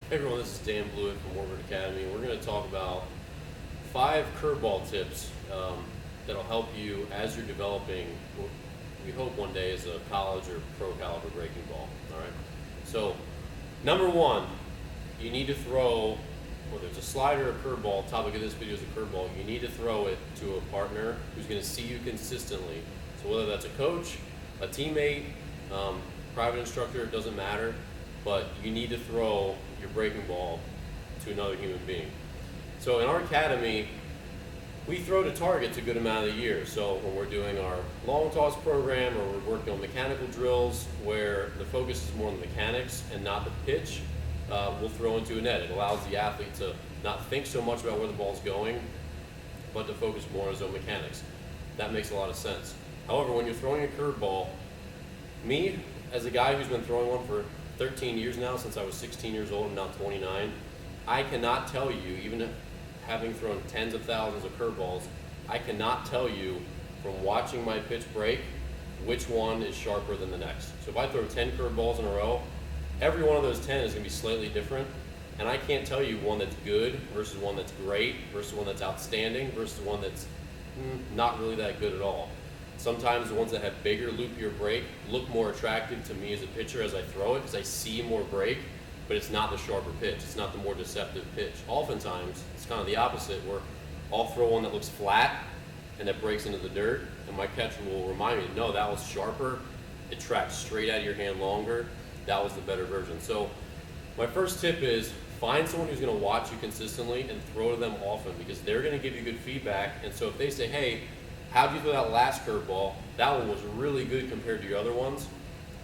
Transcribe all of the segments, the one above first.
Hey everyone, this is Dan Blewett from Warbird Academy. We're going to talk about 5 curveball tips that'll help you as you're developing, what we hope one day is a college or pro caliber breaking ball. All right. So, number 1, you need to throw, whether it's a slider or a curveball. Topic of this video is a curveball. You need to throw it to a partner who's going to see you consistently. So whether that's a coach, a teammate, private instructor, it doesn't matter. But you need to throw your breaking ball to another human being. So in our academy, we throw to targets a good amount of the year. So when we're doing our long toss program or we're working on mechanical drills where the focus is more on the mechanics and not the pitch, we'll throw into a net. It allows the athlete to not think so much about where the ball's going, but to focus more on his own mechanics. That makes a lot of sense. However, when you're throwing a curveball, me, as a guy who's been throwing one for 13 years now, since I was 16 years old, I'm now 29, I cannot tell you, even having thrown tens of thousands of curveballs, I cannot tell you from watching my pitch break which one is sharper than the next. So if I throw 10 curveballs in a row, every one of those 10 is going to be slightly different, and I can't tell you one that's good versus one that's great versus one that's outstanding versus one that's not really that good at all. Sometimes the ones that have bigger, loopier break look more attractive to me as a pitcher as I throw it because I see more break, but it's not the sharper pitch. It's not the more deceptive pitch. Oftentimes, it's kind of the opposite where I'll throw one that looks flat and that breaks into the dirt, and my catcher will remind me, no, that was sharper. It tracks straight out of your hand longer. That was the better version. So my first tip is find someone who's going to watch you consistently and throw to them often because they're going to give you good feedback. And so if they say, hey, how'd you throw that last curveball? That one was really good compared to your other ones.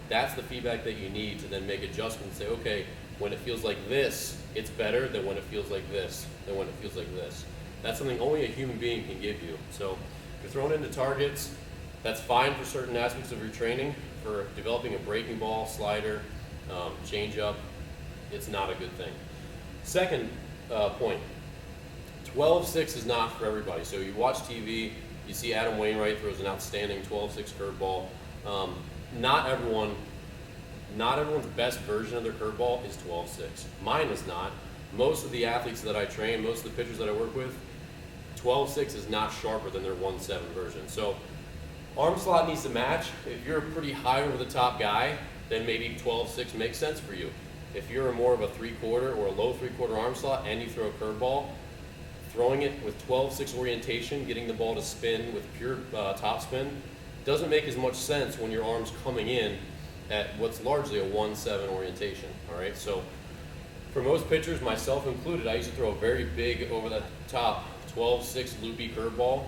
That's the feedback that you need to then make adjustments and say, okay, when it feels like this, it's better than when it feels like this, than when it feels like this. That's something only a human being can give you. So if you're thrown into targets, that's fine for certain aspects of your training. For developing a breaking ball, slider, changeup, it's not a good thing. Second point, 12-6 is not for everybody. So you watch TV, you see Adam Wainwright throws an outstanding 12-6 curveball. Not everyone's best version of their curveball is 12-6. Mine is not. Most of the athletes that I train, most of the pitchers that I work with, 12-6 is not sharper than their 1-7 version. So arm slot needs to match. If you're a pretty high over the top guy, then maybe 12-6 makes sense for you. If you're more of a 3/4 or a low 3/4 arm slot and you throw a curveball, throwing it with 12-6 orientation, getting the ball to spin with pure top spin, doesn't make as much sense when your arm's coming in at what's largely a 1-7 orientation, all right? So for most pitchers, myself included, I used to throw a very big over-the-top 12-6 loopy curveball.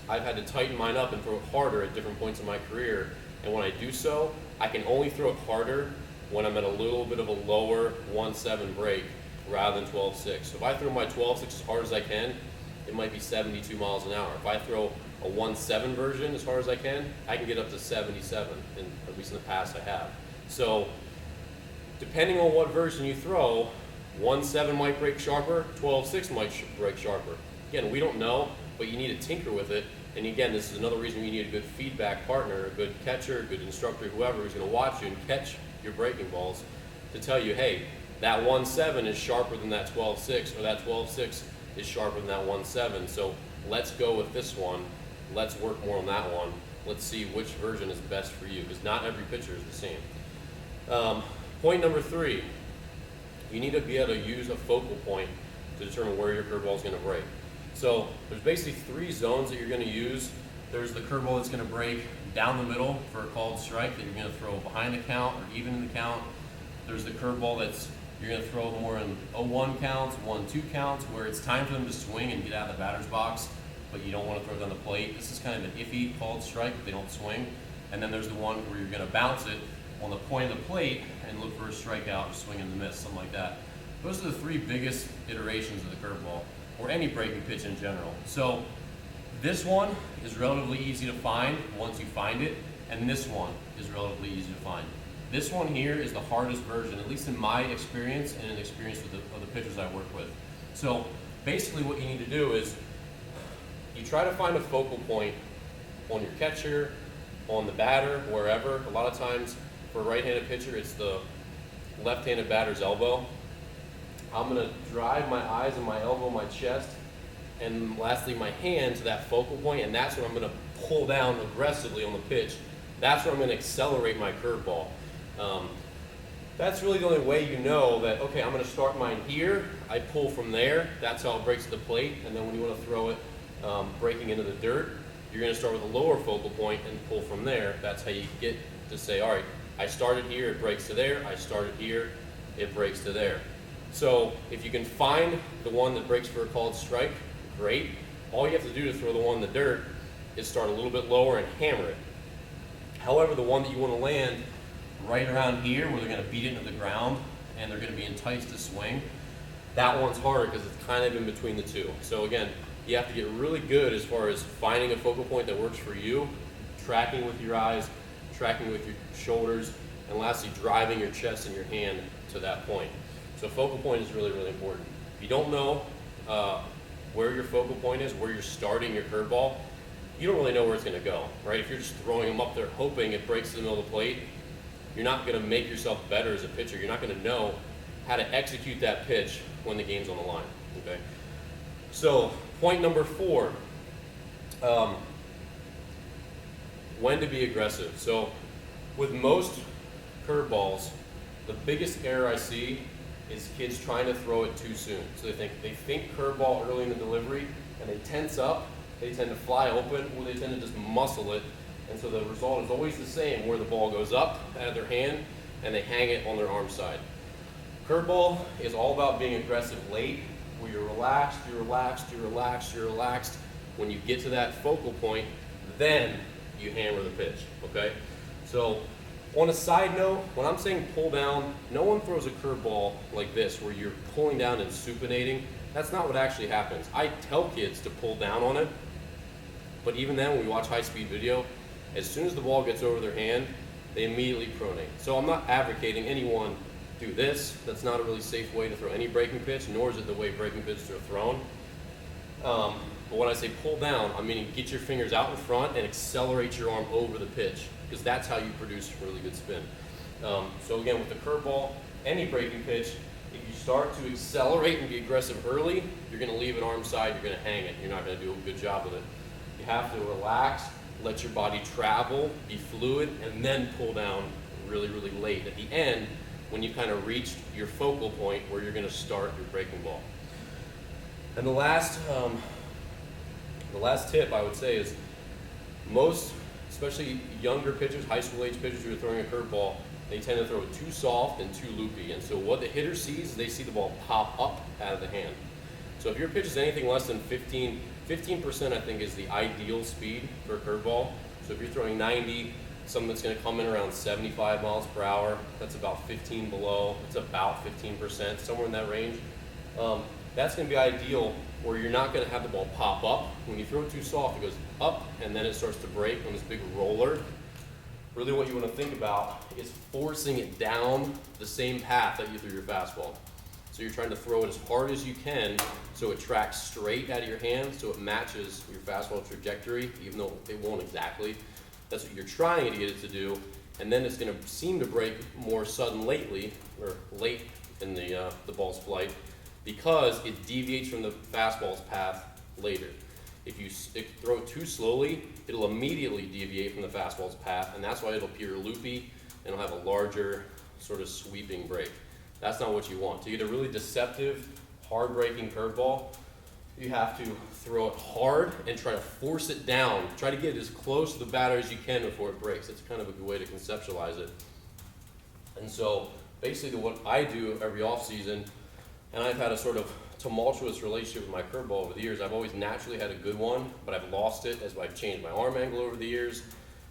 I've had to tighten mine up and throw it harder at different points in my career, and when I do so, I can only throw it harder when I'm at a little bit of a lower 1-7 break rather than 12-6. So if I throw my 12-6 as hard as I can, it might be 72 miles an hour. If I throw a 1-7 version as hard as I can get up to 77, and at least in the past I have. So depending on what version you throw, 1-7 might break sharper, 12-6 might break sharper. Again, we don't know, but you need to tinker with it. And again, this is another reason you need a good feedback partner, a good catcher, a good instructor, whoever who's going to watch you and catch your breaking balls to tell you, hey, that 1-7 is sharper than that 12-6, or that 12-6 is sharper than that 1-7. So let's go with this one. Let's work more on that one. Let's see which version is best for you, because not every pitcher is the same. Point number 3, you need to be able to use a focal point to determine where your curveball is going to break. So there's basically 3 zones that you're going to use. There's the curveball that's going to break down the middle for a called strike that you're going to throw behind the count or even in the count. There's the curveball that's you're going to throw more in 0-1 counts, 1-2 counts, where it's time for them to swing and get out of the batter's box, but you don't want to throw it on the plate. This is kind of an iffy called strike if they don't swing. And then there's the one where you're going to bounce it on the point of the plate and look for a strikeout or swing and a miss, something like that. Those are the 3 biggest iterations of the curveball, or any breaking pitch in general. So this one is relatively easy to find once you find it, and this one is relatively easy to find. This one here is the hardest version, at least in my experience and in experience with the pitchers I work with. So basically what you need to do is you try to find a focal point on your catcher, on the batter, wherever. A lot of times for a right-handed pitcher, it's the left-handed batter's elbow. I'm gonna drive my eyes and my elbow, my chest, and lastly my hand to that focal point, and that's when I'm gonna pull down aggressively on the pitch. That's where I'm gonna accelerate my curveball. That's really the only way you know that, okay, I'm gonna start mine here, I pull from there, that's how it breaks the plate, and then when you wanna throw it breaking into the dirt, you're gonna start with a lower focal point and pull from there. That's how you get to say, all right, I started here, it breaks to there, I started here, it breaks to there. So if you can find the one that breaks for a called strike, great. All you have to do to throw the one in the dirt is start a little bit lower and hammer it. However, the one that you wanna land right around here where they're going to beat it into the ground and they're going to be enticed to swing, that one's harder because it's kind of in between the two. So again, you have to get really good as far as finding a focal point that works for you, tracking with your eyes, tracking with your shoulders, and lastly driving your chest and your hand to that point. So focal point is really, really important. If you don't know where your focal point is, where you're starting your curveball, you don't really know where it's going to go, right? If you're just throwing them up there hoping it breaks to the middle of the plate, you're not going to make yourself better as a pitcher. You're not going to know how to execute that pitch when the game's on the line, okay? So point number 4, when to be aggressive. So with most curveballs, the biggest error I see is kids trying to throw it too soon. So they think curveball early in the delivery and they tense up, they tend to fly open, or they tend to just muscle it. And so the result is always the same, where the ball goes up out of their hand and they hang it on their arm side. Curveball is all about being aggressive late, where you're relaxed, you're relaxed, you're relaxed, you're relaxed. When you get to that focal point, then you hammer the pitch, okay? So on a side note, when I'm saying pull down, no one throws a curveball like this, where you're pulling down and supinating. That's not what actually happens. I tell kids to pull down on it, but even then, when we watch high-speed video, as soon as the ball gets over their hand, they immediately pronate. So I'm not advocating anyone do this. That's not a really safe way to throw any breaking pitch, nor is it the way breaking pitches are thrown. But when I say pull down, I mean get your fingers out in front and accelerate your arm over the pitch, because that's how you produce really good spin. So again, with the curveball, any breaking pitch, if you start to accelerate and be aggressive early, you're going to leave it arm side, you're going to hang it. You're not going to do a good job with it. You have to relax, let your body travel, be fluid, and then pull down really, really late at the end when you've kind of reached your focal point where you're going to start your breaking ball. And the last tip I would say is most, especially younger pitchers, high school age pitchers who are throwing a curveball, they tend to throw it too soft and too loopy. And so what the hitter sees is they see the ball pop up out of the hand. So if your pitch is anything less than 15% I think is the ideal speed for a curveball. So if you're throwing 90, something that's going to come in around 75 miles per hour, that's about 15 below, it's about 15%, somewhere in that range. That's going to be ideal, where you're not going to have the ball pop up. When you throw it too soft, it goes up and then it starts to break on this big roller. Really what you want to think about is forcing it down the same path that you threw your fastball. So you're trying to throw it as hard as you can so it tracks straight out of your hand, so it matches your fastball trajectory, even though it won't exactly. That's what you're trying to get it to do, and then it's going to seem to break more sudden lately, or late in the ball's flight, because it deviates from the fastball's path later. If you throw it too slowly, it'll immediately deviate from the fastball's path, and that's why it'll appear loopy and it'll have a larger sort of sweeping break. That's not what you want. To get a really deceptive, hard-breaking curveball, you have to throw it hard and try to force it down. Try to get it as close to the batter as you can before it breaks. It's kind of a good way to conceptualize it. And so basically what I do every offseason, and I've had a sort of tumultuous relationship with my curveball over the years. I've always naturally had a good one, but I've lost it as I've changed my arm angle over the years,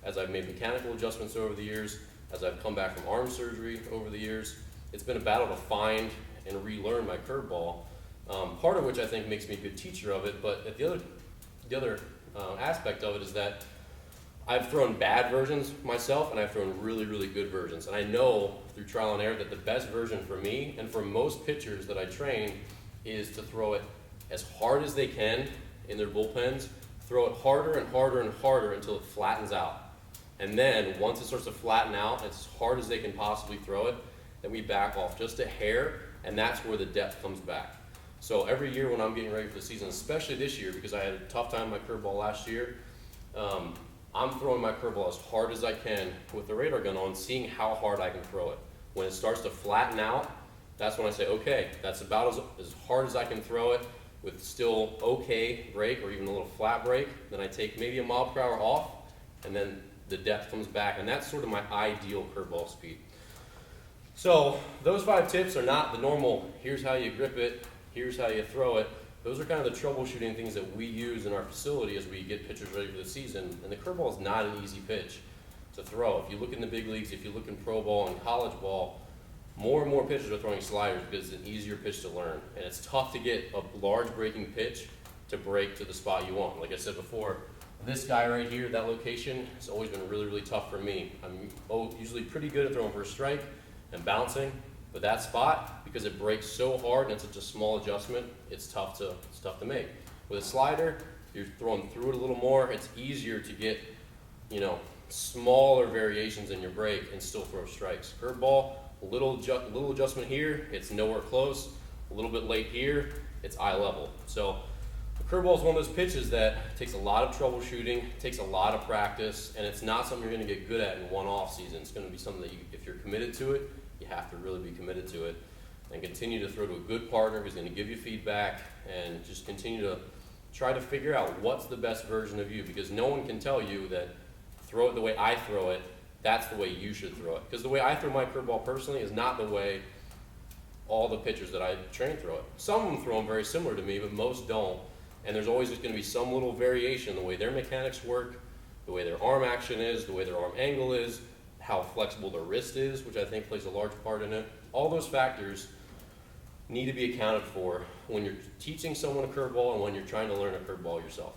as I've made mechanical adjustments over the years, as I've come back from arm surgery over the years. It's been a battle to find and relearn my curveball, part of which I think makes me a good teacher of it, but the other aspect of it is that I've thrown bad versions myself, and I've thrown really, really good versions. And I know through trial and error that the best version for me and for most pitchers that I train is to throw it as hard as they can in their bullpens, throw it harder and harder and harder until it flattens out. And then once it starts to flatten out as hard as they can possibly throw it, then we back off just a hair and that's where the depth comes back. So every year when I'm getting ready for the season, especially this year because I had a tough time with my curveball last year, I'm throwing my curveball as hard as I can with the radar gun on, seeing how hard I can throw it. When it starts to flatten out, that's when I say, okay, that's about as hard as I can throw it with still okay break or even a little flat break. Then I take maybe a mile per hour off, and then the depth comes back, and that's sort of my ideal curveball speed. So those 5 tips are not the normal, here's how you grip it, here's how you throw it. Those are kind of the troubleshooting things that we use in our facility as we get pitchers ready for the season. And the curveball is not an easy pitch to throw. If you look in the big leagues, if you look in pro ball and college ball, more and more pitchers are throwing sliders because it's an easier pitch to learn. And it's tough to get a large breaking pitch to break to the spot you want. Like I said before, this guy right here, that location, has always been really, really tough for me. I'm usually pretty good at throwing for a strike and bouncing, but that spot, because it breaks so hard and it's such a small adjustment, it's tough to make. With a slider, you're throwing through it a little more. It's easier to get, smaller variations in your break and still throw strikes. Curveball, a little adjustment here, it's nowhere close. A little bit late here, it's eye level. So the curveball is one of those pitches that takes a lot of troubleshooting, takes a lot of practice, and it's not something you're going to get good at in one off season. It's going to be something that if you're committed to it, you have to really be committed to it and continue to throw to a good partner who's going to give you feedback and just continue to try to figure out what's the best version of you, because no one can tell you that throw it the way I throw it, that's the way you should throw it. Because the way I throw my curveball personally is not the way all the pitchers that I train throw it. Some of them throw them very similar to me, but most don't. And there's always just going to be some little variation in the way their mechanics work, the way their arm action is, the way their arm angle is, how flexible their wrist is, which I think plays a large part in it. All those factors need to be accounted for when you're teaching someone a curveball and when you're trying to learn a curveball yourself.